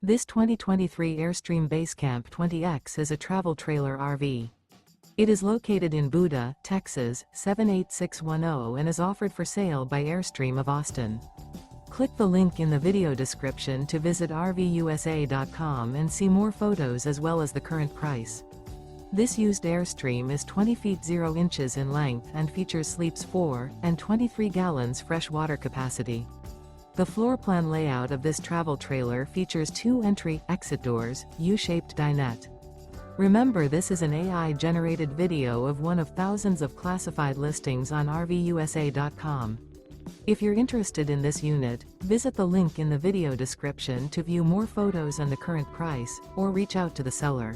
This 2023 Airstream Basecamp 20X is a travel trailer RV. It is located in Buda, Texas, 78610 and is offered for sale by Airstream of Austin. Click the link in the video description to visit RVUSA.com and see more photos as well as the current price. This used Airstream is 20 feet 0 inches in length and features sleeps 4 and 23 gallons fresh water capacity. The floor plan layout of this travel trailer features 2 entry/exit doors, U-shaped dinette. Remember, this is an AI-generated video of one of thousands of classified listings on RVUSA.com. If you're interested in this unit, visit the link in the video description to view more photos and the current price, or reach out to the seller.